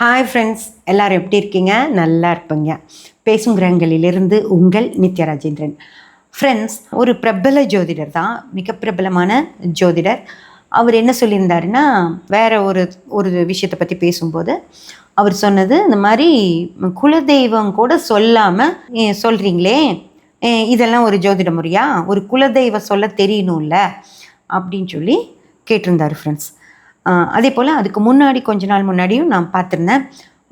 Hi friends, எல்லோரும் எப்படி இருக்கீங்க? நல்லா இருப்பீங்க. பேசும் கிரகங்களிலிருந்து உங்கள் நித்யா ராஜேந்திரன். ஃப்ரெண்ட்ஸ், ஒரு பிரபல ஜோதிடர் தான், மிக பிரபலமான ஜோதிடர். அவர் என்ன சொல்லியிருந்தாருன்னா, வேறு ஒரு ஒரு விஷயத்தை பற்றி பேசும்போது அவர் சொன்னது, இந்த மாதிரி குலதெய்வம் கூட சொல்லாமல் சொல்கிறீங்களே, இதெல்லாம் ஒரு ஜோதிட முறையா? ஒரு குலதெய்வம் சொல்ல தெரியணும்ல அப்படின்னு சொல்லி கேட்டிருந்தார் ஃப்ரெண்ட்ஸ். அதே போல் அதுக்கு முன்னாடி கொஞ்ச நாள் முன்னாடியும் நான் பார்த்துருந்தேன்.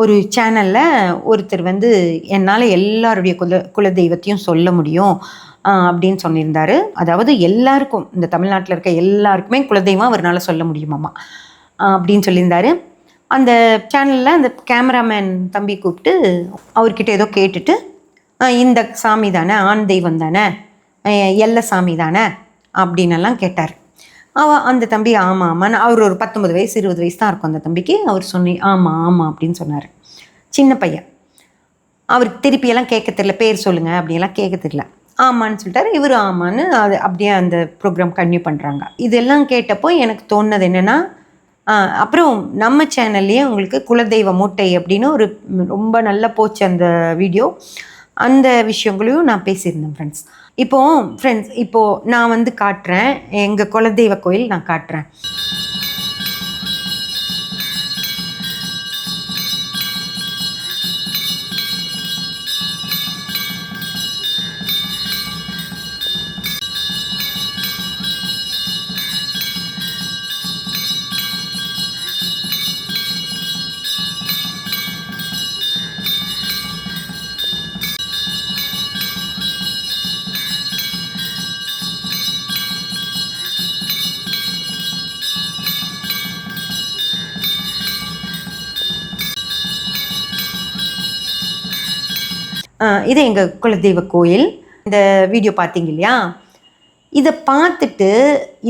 ஒரு சேனலில் ஒருத்தர் என்னால் எல்லாருடைய குலதெய்வத்தையும் சொல்ல முடியும் அப்படின்னு சொல்லியிருந்தார். அதாவது எல்லாருக்கும், இந்த தமிழ்நாட்டில் இருக்க எல்லாருக்குமே குலதெய்வம் அவரால் சொல்ல முடியுமாம்மா அப்படின்னு சொல்லியிருந்தார். அந்த சேனலில் அந்த கேமராமேன் தம்பி கூப்பிட்டு அவர்கிட்ட ஏதோ கேட்டுட்டு, இந்த சாமி தானே, ஆண் தெய்வம் தானே, எல்லை சாமி தானே அப்படின்னெல்லாம் கேட்டார். அந்த தம்பி ஆமாம் ஆமான்னு, அவர் ஒரு 19 வயசு 20 வயசு தான் இருக்கும் அந்த தம்பிக்கு. அவர் ஆமாம் ஆமாம் அப்படின்னு சொன்னார். சின்ன பையன், அவருக்கு திருப்பியெல்லாம் கேட்க தெரியல, பேர் சொல்லுங்கள் அப்படியெல்லாம் கேட்க தெரியல. ஆமான்னு சொல்லிட்டாரு. இவர் ஆமான்னு அது அப்படியே அந்த ப்ரோக்ராம் கன்டினியூ பண்ணுறாங்க. இதெல்லாம் கேட்டப்போ எனக்கு தோணுது என்னென்னா, அப்புறம் நம்ம சேனல்லையே உங்களுக்கு குலதெய்வ மூட்டை அப்படின்னு ஒரு ரொம்ப நல்லா போச்சு அந்த வீடியோ. அந்த விஷயங்களையும் நான் பேசியிருந்தேன் ஃப்ரெண்ட்ஸ். இப்போது நான் காட்டுறேன், எங்கள் குலதெய்வ கோயில் நான் காட்டுறேன். இது எங்கள் குலதெய்வ கோயில். இந்த வீடியோ பார்த்தீங்க இல்லையா? இதை பார்த்துட்டு,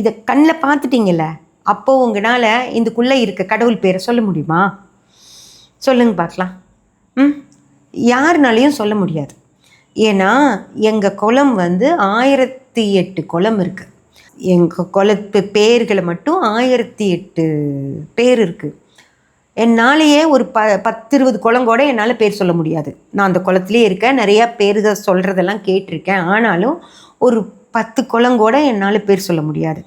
இதை கண்ணில் பார்த்துட்டிங்கல்ல, அப்போது உங்களால் இதுக்குள்ளே இருக்க கடவுள் பேரை சொல்ல முடியுமா? சொல்லுங்க பார்க்கலாம். யாருனாலையும் சொல்ல முடியாது. ஏன்னா எங்கள் குலம் 1008 குலம் இருக்குது. எங்கள் குலத்து பேர்களை மட்டும் 1008 பேர் இருக்குது. என்னாலேயே ஒரு 10-20 குளம் கூட என்னால் பேர் சொல்ல முடியாது. நான் அந்த குளத்துலேயே இருக்கேன், நிறையா பேர்கள் சொல்கிறதெல்லாம் கேட்டிருக்கேன். ஆனாலும் ஒரு 10 குளம் கூட என்னால் பேர் சொல்ல முடியாது.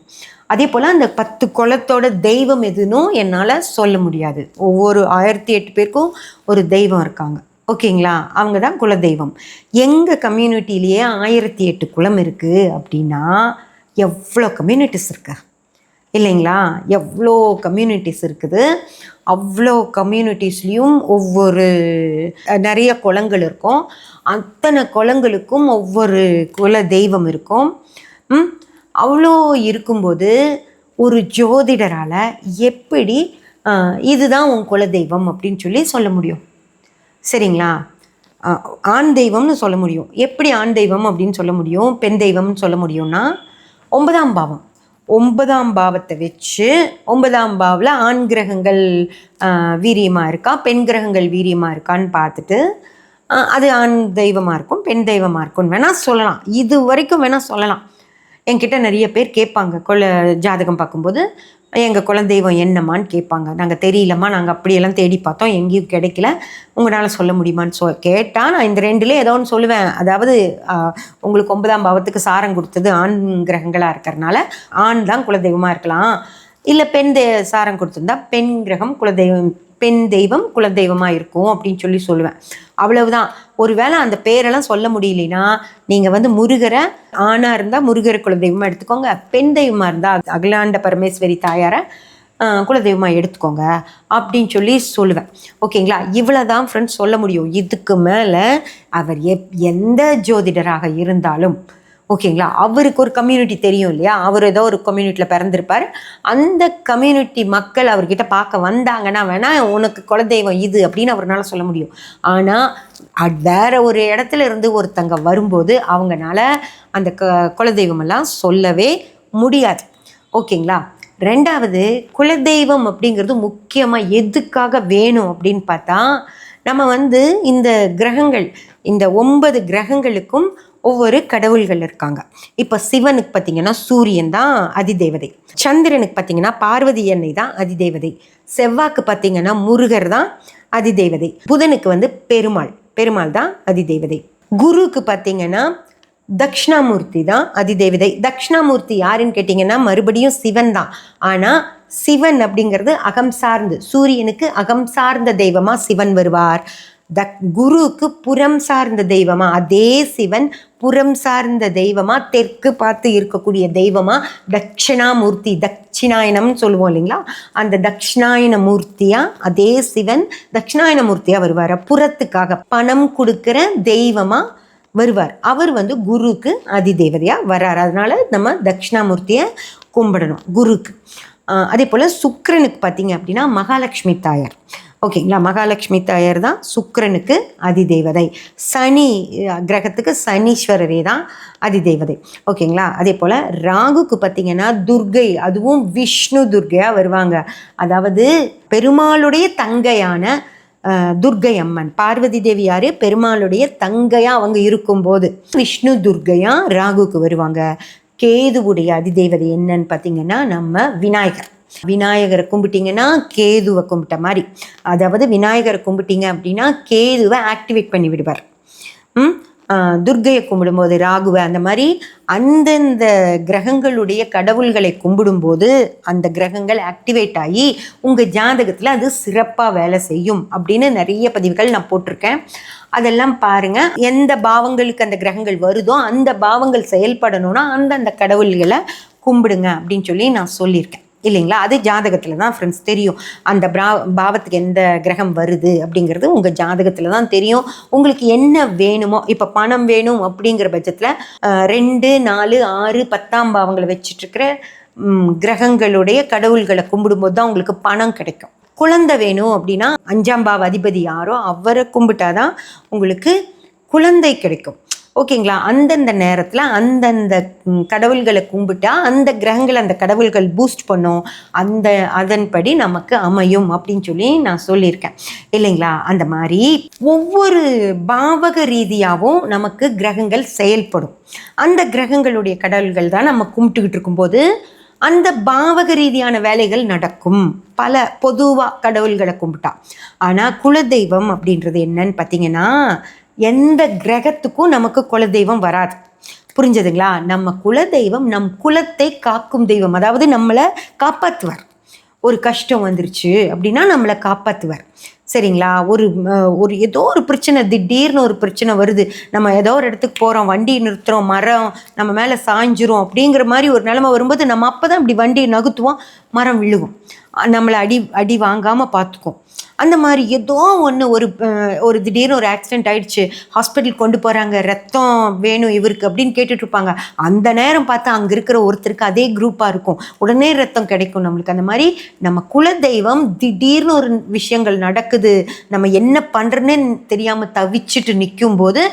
அதே போல் அந்த 10 குளத்தோட தெய்வம் எதுனும் என்னால் சொல்ல முடியாது. ஒவ்வொரு 1008 பேருக்கும் ஒரு தெய்வம் இருக்காங்க, ஓகேங்களா? அவங்க தான் குலதெய்வம். எங்கள் கம்யூனிட்டிலேயே 1008 குளம் இருக்குது அப்படின்னா எவ்வளோ கம்யூனிட்டிஸ் இருக்கு இல்லைங்களா? எவ்வளோ கம்யூனிட்டிஸ் இருக்குது. அவ்வளோ கம்யூனிட்டிஸ்லேயும் ஒவ்வொரு நிறைய குளங்கள் இருக்கும். அத்தனை குளங்களுக்கும் ஒவ்வொரு குல தெய்வம் இருக்கும். அவ்வளோ இருக்கும்போது ஒரு ஜோதிடரால் எப்படி இதுதான் உன் குலதெய்வம் அப்படின்னு சொல்லி சொல்ல முடியும்? சரிங்களா? ஆண் தெய்வம்னு சொல்ல முடியும். எப்படி ஆண் தெய்வம் அப்படின்னு சொல்ல முடியும், பெண் தெய்வம்னு சொல்ல முடியும்னா, 9ஆம் பாவம், 9ஆம் பாவத்தை வச்சு 9ஆம் பாவில் ஆண் கிரகங்கள் வீரியமாக இருக்கா, பெண் கிரகங்கள் வீரியமாக இருக்கான்னு பார்த்துட்டு அது ஆண் தெய்வமாக இருக்கும், பெண் தெய்வமாக இருக்கும்னு வேணால் சொல்லலாம். இது வரைக்கும் வேணால் சொல்லலாம். என்கிட்ட நிறைய பேர் கேட்பாங்க, ஜாதகம் பார்க்கும்போது எங்கள் குலதெய்வம் என்னம்மான்னு கேட்பாங்க. நாங்கள் தெரியலம்மா, நாங்கள் அப்படியெல்லாம் தேடி பார்த்தோம், எங்கேயும் கிடைக்கல, உங்களால் சொல்ல முடியுமான்னு கேட்டால் நான் இந்த ரெண்டுலேயே ஏதோ ஒன்று சொல்லுவேன். அதாவது உங்களுக்கு 9ஆம் பாவத்துக்கு சாரம் கொடுத்தது ஆண் கிரகங்களாக இருக்கிறனால ஆண் தான் குலதெய்வமாக இருக்கலாம், இல்லை பெண் சாரம் கொடுத்துருந்தா பெண் கிரகம் குலதெய்வம், பெண் தெய்வம் குலதெய்வமாக இருக்கும் அப்படின்னு சொல்லி சொல்லுவேன். அவ்வளவுதான். ஒருவேளை அந்த பேரெல்லாம் சொல்ல முடியலனா நீங்கள் முருகரை, ஆணாக இருந்தால் முருகரை குலதெய்வமாக எடுத்துக்கோங்க, பெண் தெய்வமாக இருந்தால் அகிலாண்ட பரமேஸ்வரி தாயாரை குலதெய்வமாக எடுத்துக்கோங்க அப்படின்னு சொல்லி சொல்லுவேன், ஓகேங்களா? இவ்வளோ தான் ஃப்ரெண்ட்ஸ் சொல்ல முடியும். இதுக்கு மேலே அவர் எந்த ஜோதிடராக இருந்தாலும், ஓகேங்களா, அவருக்கு ஒரு கம்யூனிட்டி தெரியும் இல்லையா? அவர் ஏதோ ஒரு கம்யூனிட்டியில் பிறந்திருப்பார். அந்த கம்யூனிட்டி மக்கள் அவர்கிட்ட பார்க்க வந்தாங்கன்னா வேணால் உனக்கு குலதெய்வம் இது அப்படின்னு அவரால் சொல்ல முடியும். ஆனால் வேறு ஒரு இடத்துல இருந்து ஒருத்தங்க வரும்போது அவங்களால அந்த குலதெய்வமெல்லாம் சொல்லவே முடியாது, ஓகேங்களா? ரெண்டாவது, குலதெய்வம் அப்படிங்கிறது முக்கியமாக எதுக்காக வேணும் அப்படின்னு பார்த்தா, நம்ம இந்த கிரகங்கள், இந்த 9 கிரகங்களுக்கும் ஒவ்வொரு கடவுள்கள் இருக்காங்க. இப்போ சிவனுக்கு பார்த்தீங்கன்னா சூரியன் தான் அதிதேவதை, சந்திரனுக்கு பார்த்தீங்கன்னா பார்வதி அன்னை தான் அதிதேவதை, செவ்வாய்க்கு பார்த்தீங்கன்னா முருகர் தான் அதிதேவதை. புதனுக்கு வந்து பெருமாள், பெருமாள் தான் அதிதேவதை. குருவுக்கு பார்த்தீங்கன்னா தக்ஷணாமூர்த்தி தான் அதிதேவதை. தக்ஷணாமூர்த்தி யாருன்னு கேட்டிங்கன்னா மறுபடியும் சிவன் தான். ஆனால் சிவன் அப்படிங்கிறது அகம் சார்ந்து, சூரியனுக்கு அகம் சார்ந்த தெய்வமாக சிவன் வருவார். குருவுக்கு புறம் சார்ந்த தெய்வமா அதே சிவன் புறம் சார்ந்த தெய்வமா தெற்கு பார்த்து இருக்கக்கூடிய தெய்வமா தட்சிணாமூர்த்தி, தட்சிணாயனம்னு சொல்லுவோம் இல்லைங்களா, அந்த தட்சிணாயன மூர்த்தியா அதே சிவன் தட்சிணாயன மூர்த்தியா வருவார். புறத்துக்காக பணம் கொடுக்கிற தெய்வமா வருவார். அவர் வந்து குருக்கு அதிதேவதையா வர்றார். அதனால நம்ம தட்சிணாமூர்த்தியை கும்பிடணும் குருக்கு. அதே போல் சுக்கிரனுக்கு பார்த்தீங்க அப்படின்னா மகாலட்சுமி தாயார். ஓகேங்களா, மகாலட்சுமி தாயார் தான் சுக்கிரனுக்கு அதிதேவதை. சனி கிரகத்துக்கு சனீஸ்வரரே தான் அதிதேவதை. ஓகேங்களா, அதே போல் ராகுக்கு பார்த்திங்கன்னா துர்கை, அதுவும் விஷ்ணு துர்கையாக வருவாங்க. அதாவது பெருமாளுடைய தங்கையான துர்கை அம்மன், பார்வதி தேவி யார், பெருமாளுடைய தங்கையாக அவங்க இருக்கும்போது விஷ்ணு துர்கையாக ராகுக்கு வருவாங்க. கேதுவுடைய அதிதேவதை என்னன்னு பார்த்தீங்கன்னா நம்ம விநாயகர். விநாயகரை கும்பிட்டிங்கன்னா கேதுவை கும்பிட்ட மாதிரி. அதாவது விநாயகரை கும்பிட்டிங்க அப்படின்னா கேதுவை ஆக்டிவேட் பண்ணி விடுவார். துர்கையை கும்பிடும்போது ராகுவை, அந்த மாதிரி அந்தந்த கிரகங்களுடைய கடவுள்களை கும்பிடும்போது அந்த கிரகங்கள் ஆக்டிவேட் ஆகி உங்கள் ஜாதகத்தில் அது சிறப்பாக வேலை செய்யும் அப்படின்னு நிறைய பதிவுகள் நான் போட்டிருக்கேன். அதெல்லாம் பாருங்கள். எந்த பாவங்களுக்கு அந்த கிரகங்கள் வருதோ அந்த பாவங்கள் செயல்படணும்னா அந்தந்த கடவுள்களை கும்பிடுங்க அப்படின்னு சொல்லி நான் சொல்லியிருக்கேன் இல்லைங்களா. அது ஜாதகத்தில் தான் ஃப்ரெண்ட்ஸ் தெரியும். அந்த பாவத்துக்கு எந்த கிரகம் வருது அப்படிங்கிறது உங்கள் ஜாதகத்தில் தான் தெரியும். உங்களுக்கு என்ன வேணுமோ, இப்போ பணம் வேணும் அப்படிங்கிற பட்சத்தில் 2, 4, 6, 10ஆம் பாவங்களை வச்சுட்ருக்கிற கிரகங்களுடைய கடவுள்களை கும்பிடும்போது தான் உங்களுக்கு பணம் கிடைக்கும். குழந்தை வேணும் அப்படின்னா 5ஆம் பாவ அதிபதி யாரோ அவரை கும்பிட்டாதான் உங்களுக்கு குழந்தை கிடைக்கும். ஓகேங்களா, அந்தந்த நேரத்தில் அந்தந்த கடவுள்களை கும்பிட்டா அந்த கிரகங்கள் அந்த கடவுள்கள் பூஸ்ட் பண்ணும், அதன்படி நமக்கு அமையும் அப்படின்னு சொல்லி நான் சொல்லியிருக்கேன் இல்லைங்களா. அந்த மாதிரி ஒவ்வொரு பாவக ரீதியாகவும் நமக்கு கிரகங்கள் செயல்படும். அந்த கிரகங்களுடைய கடவுள்கள் தான் நம்ம கும்பிட்டுக்கிட்டு இருக்கும்போது அந்த பாவக ரீதியான வேலைகள் நடக்கும். பல பொதுவாக கடவுள்களை கும்பிட்டா. ஆனால் குலதெய்வம் அப்படின்றது என்னன்னு பார்த்தீங்கன்னா எந்த கிரகத்துக்கும் நமக்கு குலதெய்வம் வராது. புரிஞ்சதுங்களா. நம்ம குலதெய்வம் நம் குலத்தை காக்கும் தெய்வம். அதாவது நம்மளை காப்பாற்றுவார். ஒரு கஷ்டம் வந்துருச்சு அப்படின்னா நம்மளை காப்பாற்றுவார். சரிங்களா. ஒரு ஏதோ ஒரு பிரச்சனை, திடீர்னு ஒரு பிரச்சனை வருது, நம்ம ஏதோ ஒரு இடத்துக்கு போகிறோம், வண்டி நிறுத்துகிறோம், மரம் நம்ம மேலே சாய்ஞ்சிரும் அப்படிங்கிற மாதிரி ஒரு நிலைமை வரும்போது நம்ம அப்போ தான் இப்படி வண்டியை நகுத்துவோம், மரம் விழுகும், நம்மளை அடி வாங்காமல் பார்த்துக்கும். அந்த மாதிரி ஏதோ ஒன்று ஒரு திடீர்னு ஒரு ஆக்சிடெண்ட் ஆகிடுச்சு, ஹாஸ்பிட்டல் கொண்டு போகிறாங்க, ரத்தம் வேணும் இவருக்கு அப்படின்னு கேட்டுட்ருப்பாங்க. அந்த நேரம் பார்த்தா அங்கே இருக்கிற ஒருத்தருக்கு அதே குரூப்பாக இருக்கும், உடனே ரத்தம் கிடைக்கும் நம்மளுக்கு. அந்த மாதிரி நம்ம குலதெய்வம் திடீர்னு ஒரு விஷயங்கள் நடக்குது, நம்ம என்ன பண்ணுறேன்னு தெரியாமல் தவிச்சிட்டு நிற்கும்போது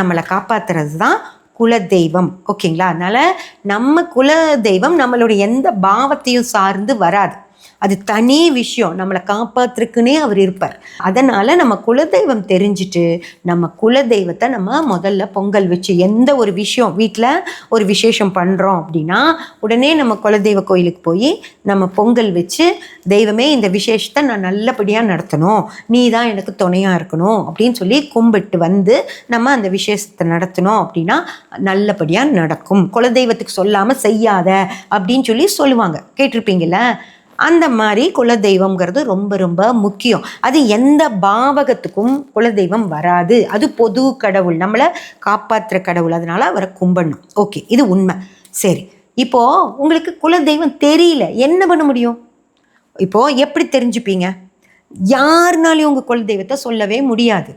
நம்மளை காப்பாற்றுறது தான் குலதெய்வம். ஓகேங்களா. அதனால் நம்ம குலதெய்வம் நம்மளுடைய எந்த பாவத்தையும் சார்ந்து வராது, அது தனி விஷயம். நம்மளை காப்பாற்றுக்குன்னே அவர் இருப்பார். அதனால் நம்ம குலதெய்வம் தெரிஞ்சுட்டு நம்ம குலதெய்வத்தை நம்ம முதல்ல பொங்கல் வச்சு, எந்த ஒரு விஷயம் வீட்டில் ஒரு விசேஷம் பண்ணுறோம் அப்படின்னா உடனே நம்ம குலதெய்வ கோயிலுக்கு போய் நம்ம பொங்கல் வச்சு, தெய்வமே இந்த விசேஷத்தை நான் நல்லபடியாக நடத்தணும், நீ தான் எனக்கு துணையாக இருக்கணும் அப்படின்னு சொல்லி கும்பிட்டு வந்து நம்ம அந்த விசேஷத்தை நடத்தணும் அப்படின்னா நல்லபடியாக நடக்கும். குலதெய்வத்துக்கு சொல்லாமல் செய்யாத அப்படின்னு சொல்லி சொல்லுவாங்க, கேட்டிருப்பீங்கள. அந்த மாதிரி குலதெய்வம்ங்கிறது ரொம்ப ரொம்ப முக்கியம். அது எந்த பாவகத்துக்கும் குலதெய்வம் வராது, அது பொது கடவுள், நம்மளை காப்பாற்றுற கடவுள், அதனால் அவரை கும்பிடணும். ஓகே, இது உண்மை. சரி, இப்போது உங்களுக்கு குலதெய்வம் தெரியல, என்ன பண்ண முடியும்? இப்போது எப்படி தெரிஞ்சுப்பீங்க? யாருனாலையும் உங்கள் குலதெய்வத்தை சொல்லவே முடியாது.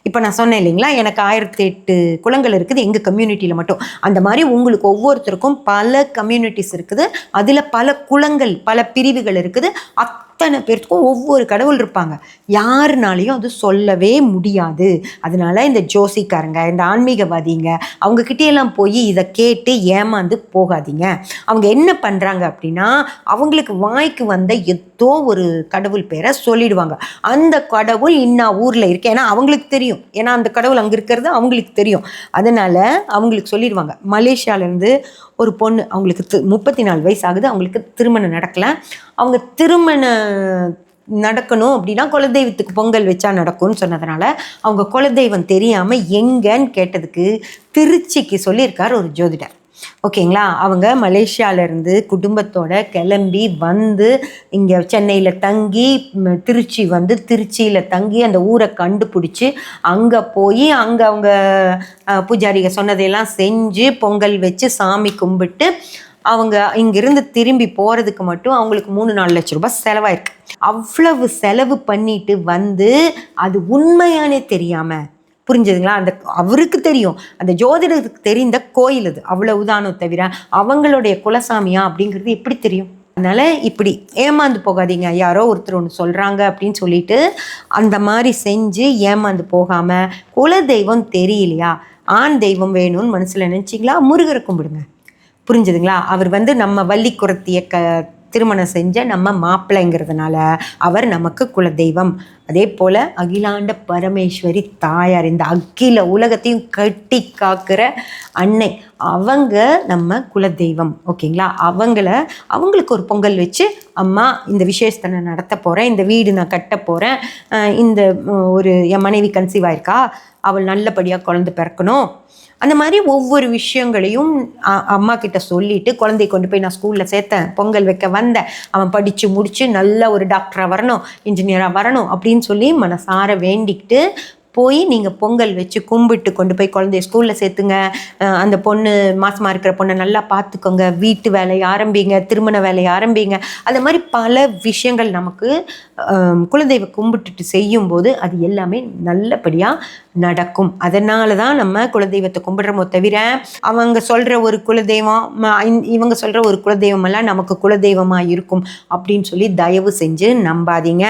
இப்போ நான் சொன்னேன் இல்லைங்களா, எனக்கு 1008 குலங்கள் இருக்குது எங்கள் கம்யூனிட்டியில் மட்டும். அந்த மாதிரி உங்களுக்கு ஒவ்வொருத்தருக்கும் பல கம்யூனிட்டிஸ் இருக்குது, அதில் பல குலங்கள் பல பிரிவுகள் இருக்குது. அத்தனை பேருக்கும் ஒவ்வொரு கடவுள் இருப்பாங்க, யாருனாலையும் அது சொல்லவே முடியாது. அதனால இந்த ஜோசிக்காரங்க, இந்த ஆன்மீகவாதிங்க, அவங்கக்கிட்டையெல்லாம் போய் இதை கேட்டு ஏமாந்து போகாதீங்க. அவங்க என்ன பண்ணுறாங்க அப்படின்னா அவங்களுக்கு வாய்க்கு வந்த ஏதோ ஒரு கடவுள் பேரை சொல்லிடுவாங்க. அந்த கடவுள் இன்னா ஊரில் இருக்கு, ஏன்னா அவங்களுக்கு தெரியும், ஏன்னா அந்த கடவுள் அங்கே இருக்கிறது அவங்களுக்கு தெரியும். அதனால் அவங்களுக்கு சொல்லிடுவாங்க. மலேசியாவிலேருந்து ஒரு பொண்ணு, அவங்களுக்கு 34 வயசு ஆகுது, அவங்களுக்கு திருமணம் நடக்கலை. அவங்க திருமண நடக்கணும் அப்படின்னா குலதெய்வத்துக்கு பொங்கல் வச்சா நடக்கும்னு சொன்னதுனால அவங்க குலதெய்வம் தெரியாமல் எங்கன்னு கேட்டதுக்கு திருச்சிக்கு சொல்லியிருக்கார் ஒரு ஜோதிடர். ஓகேங்களா? அவங்க மலேசியாவிலேருந்து குடும்பத்தோட கிளம்பி வந்து இங்கே சென்னையில் தங்கி திருச்சி வந்து திருச்சியில் தங்கி அந்த ஊரை கண்டுபிடிச்சி அங்கே போய் அங்கே அவங்க பூஜாரிக சொன்னதையெல்லாம் செஞ்சு பொங்கல் வச்சு சாமி கும்பிட்டு அவங்க இங்கிருந்து திரும்பி போகிறதுக்கு மட்டும் அவங்களுக்கு 3-4 லட்ச ரூபாய் செலவாயிருக்கு. அவ்வளவு செலவு பண்ணிட்டு வந்து அது உண்மையானே தெரியாமல், புரிஞ்சுதுங்களா? அந்த அவருக்கு தெரியும், அந்த ஜோதிடருக்கு தெரிந்த கோயில் அது, அவ்வளவுதானோ தவிர அவங்களுடைய குலசாமியா அப்படிங்கிறது எப்படி தெரியும்? அதனால் இப்படி ஏமாந்து போகாதீங்க. யாரோ ஒருத்தர் ஒன்று சொல்கிறாங்க அப்படின்னு சொல்லிட்டு அந்த மாதிரி செஞ்சு ஏமாந்து போகாமல், குலதெய்வம் தெரியலையா, ஆண் தெய்வம் வேணும்னு மனசில் நினச்சிங்களா, முருகரை கும்பிடுங்க. புரிஞ்சுதுங்களா? அவர் வந்து நம்ம வள்ளி குறத்திய திருமணம் செஞ்ச நம்ம மாப்பிள்ளைங்கிறதுனால அவர் நமக்கு குலதெய்வம். அதே போல் அகிலாண்ட பரமேஸ்வரி தாயார், இந்த அகில உலகத்தையும் கட்டி காக்கிற அன்னை, அவங்க நம்ம குலதெய்வம். ஓகேங்களா? அவங்களுக்கு ஒரு பொங்கல் வச்சு, அம்மா இந்த விசேஷத்தை நான் நடத்த போகிறேன், இந்த வீடு நான் கட்ட போகிறேன், இந்த ஒரு என் மனைவி கன்சீவ் ஆயிருக்கா, அவள் நல்லபடியாக குழந்தை பிறக்கணும், அந்த மாதிரி ஒவ்வொரு விஷயங்களையும் அம்மா கிட்ட சொல்லிட்டு, குழந்தைய கொண்டு போய் நான் ஸ்கூலில் சேர்த்தேன், பொங்கல் வைக்க வந்தேன், அவன் படித்து முடித்து நல்ல ஒரு டாக்டராக வரணும், இன்ஜினியராக வரணும் அப்படின்னு சொல்லி மனசார வேண்டிக்கிட்டு போய் நீங்கள் பொங்கல் வச்சு கும்பிட்டு கொண்டு போய் குழந்தைய ஸ்கூலில் சேர்த்துங்க. அந்த பொண்ணு மாசமாக இருக்கிற பொண்ணை நல்லா பார்த்துக்கோங்க, வீட்டு வேலையை ஆரம்பிங்க, திருமண வேலையை ஆரம்பிங்க. அது மாதிரி பல விஷயங்கள் நமக்கு குலதெய்வ கும்பிட்டுட்டு செய்யும்போது அது எல்லாமே நல்லபடியாக நடக்கும். அதனால தான் நம்ம குலதெய்வத்தை கும்பிடுறோமோ தவிர அவங்க சொல்கிற ஒரு குலதெய்வம், இவங்க சொல்கிற ஒரு குலதெய்வம் எல்லாம் நமக்கு குலதெய்வமாக இருக்கும் அப்படின்னு சொல்லி தயவு செஞ்சு நம்பாதீங்க.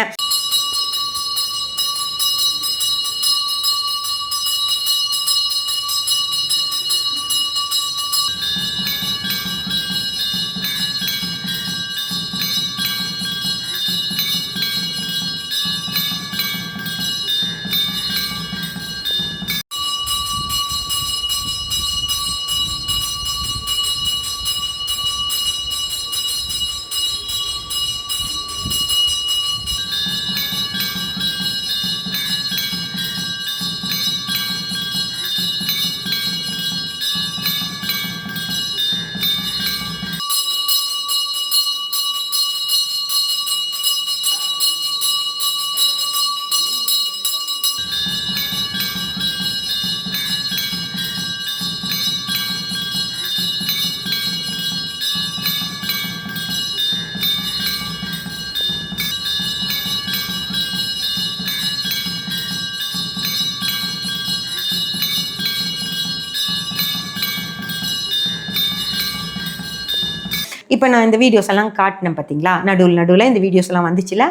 இப்போ நான் இந்த வீடியோஸ் எல்லாம் காட்டினேன் பார்த்தீங்களா, நடுவில் இந்த வீடியோஸ் எல்லாம் வந்துச்சுல,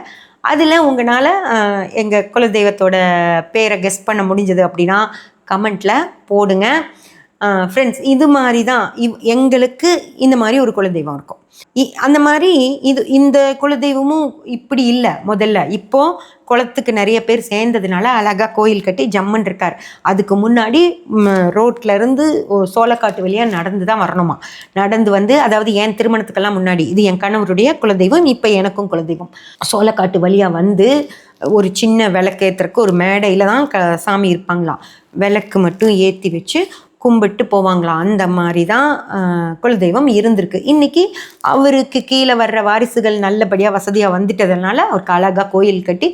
அதில் உங்களால் எங்கள் குலதெய்வத்தோட பேரை கெஸ் பண்ண முடிஞ்சது அப்படின்னா கமெண்ட்டில் போடுங்க. ஃப்ரெண்ட்ஸ், இது மாதிரி தான் எங்களுக்கு இந்த மாதிரி ஒரு குலதெய்வம் இருக்கும். அந்த மாதிரி இந்த குலதெய்வமும் இப்படி இல்லை முதல்ல. இப்போது குளத்துக்கு நிறைய பேர் சேர்ந்ததுனால அழகாக கோயில் கட்டி ஜம்மன் இருக்கார். அதுக்கு முன்னாடி ரோட்லேருந்து சோளக்காட்டு வழியாக நடந்து தான் வரணுமா. நடந்து வந்து, அதாவது என் திருமணத்துக்கெல்லாம் முன்னாடி, இது என் கணவருடைய குலதெய்வம், இப்போ எனக்கும் குலதெய்வம், சோளக்காட்டு வழியாக வந்து ஒரு சின்ன விளக்கேற்றுறக்கு ஒரு மேடையில் தான் சாமி இருப்பாங்களாம். விளக்கு மட்டும் ஏற்றி வச்சு கும்பிட்டு போவாங்களாம். அந்த மாதிரி தான் குலதெய்வம் இருந்திருக்கு. இன்றைக்கி அவருக்கு கீழே வர்ற வாரிசுகள் நல்லபடியாக வசதியாக வந்துட்டதுனால அவருக்கு அழகாக கோயில் கட்டி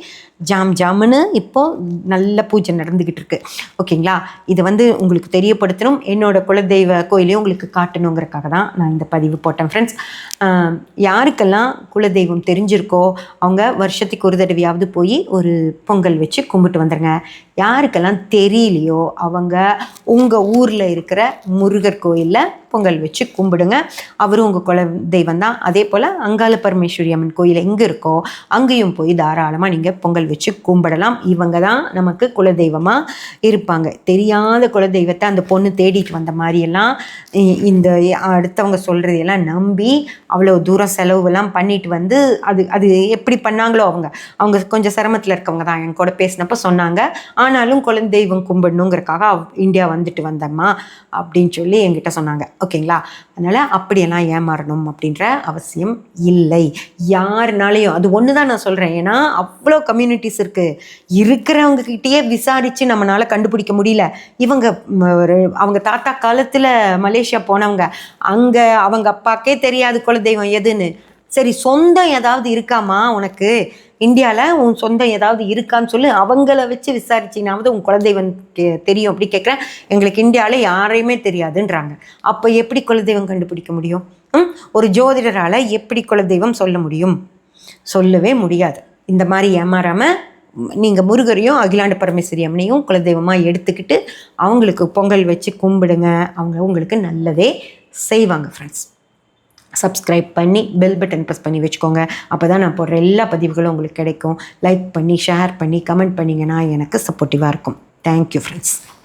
ஜாமுன்னு இப்போது நல்ல பூஜை நடந்துக்கிட்டு இருக்கு. ஓகேங்களா? இதை வந்து உங்களுக்கு தெரியப்படுத்தணும், என்னோட குலதெய்வ கோயிலையும் உங்களுக்கு காட்டணுங்கிறதுக்காக தான் நான் இந்த பதிவு போட்டேன். ஃப்ரெண்ட்ஸ், யாருக்கெல்லாம் குலதெய்வம் தெரிஞ்சிருக்கோ அவங்க வருஷத்துக்கு ஒரு தடவையாவது போய் ஒரு பொங்கல் வச்சு கும்பிட்டு வந்துடுங்க. யாருக்கெல்லாம் தெரியலையோ அவங்க உங்கள் ஊரில் இருக்கிற முருகர் கோயிலில் பொங்கல் வச்சு கும்பிடுங்க. அவரும் உங்கள் குல தெய்வம் தான். அதே போல் அங்காள பரமேஸ்வரி அம்மன் கோயில் எங்கே இருக்கோ அங்கேயும் போய் தாராளமாக நீங்கள் பொங்கல் வச்சு கும்பிடலாம். இவங்க தான் நமக்கு குலதெய்வமாக இருப்பாங்க. தெரியாத குலதெய்வத்தை அந்த பொண்ணு தேடிட்டு வந்த மாதிரியெல்லாம் இந்த அடுத்தவங்க சொல்கிறதையெல்லாம் நம்பி அவ்வளோ தூரம் செலவுலாம் பண்ணிட்டு வந்து அது எப்படி பண்ணாங்களோ அவங்க கொஞ்சம் சிரமத்தில் இருக்கவங்க தான். என் கூட பேசினப்போ சொன்னாங்க, ஆனாலும் குலதெய்வம் கும்பிடணுங்கிறக்காக இந்தியா வந்துட்டு வந்தம்மா அப்படின்னு சொல்லி என்கிட்ட சொன்னாங்க. ஓகேங்களா? அதனால் அப்படியெல்லாம் ஏமாறணும் அப்படின்ற அவசியம் இல்லை. யாருனாலையும் அது ஒன்று தான் நான் சொல்கிறேன். ஏன்னா அவ்வளோ கம்யூனிட்டிஸ் இருக்குது. இருக்கிறவங்கக்கிட்டேயே விசாரித்து நம்மளால் கண்டுபிடிக்க முடியல. இவங்க அவங்க தாத்தா காலத்தில் மலேசியா போனவங்க, அங்கே அவங்க அப்பாக்கே தெரியாது குலதெய்வம் எதுன்னு. சரி, சொந்தம் ஏதாவது இருக்காமா உனக்கு? இந்தியாவில் உன் சொந்தம் ஏதாவது இருக்கான்னு சொல்லி அவங்கள வச்சு விசாரிச்சினாவது உன் குலதெய்வம் தெரியும். அப்படி கேட்குறேன். எங்களுக்கு இந்தியாவில் யாரையுமே தெரியாதுன்றாங்க. அப்போ எப்படி குலதெய்வம் கண்டுபிடிக்க முடியும்? ஒரு ஜோதிடரால் எப்படி குலதெய்வம் சொல்ல முடியும்? சொல்லவே முடியாது. இந்த மாதிரி ஏமாறாமல் நீங்கள் முருகரையும் அகிலாண்ட பரமேஸ்வரி அம்மனையும் குலதெய்வமாக எடுத்துக்கிட்டு அவங்களுக்கு பொங்கல் வச்சு கும்பிடுங்க. அவங்க உங்களுக்கு நல்லதே செய்வாங்க ஃப்ரெண்ட்ஸ். சப்ஸ்கிரைப் பண்ணி பெல் பட்டன் ப்ரெஸ் பண்ணி வச்சுக்கோங்க. அப்போ தான் நான் போடுற எல்லா பதிவுகளும் உங்களுக்கு கிடைக்கும். லைக் பண்ணி ஷேர் பண்ணி கமெண்ட் பண்ணிங்கன்னா எனக்கு சப்போர்ட்டிவாக இருக்கும். Thank you friends.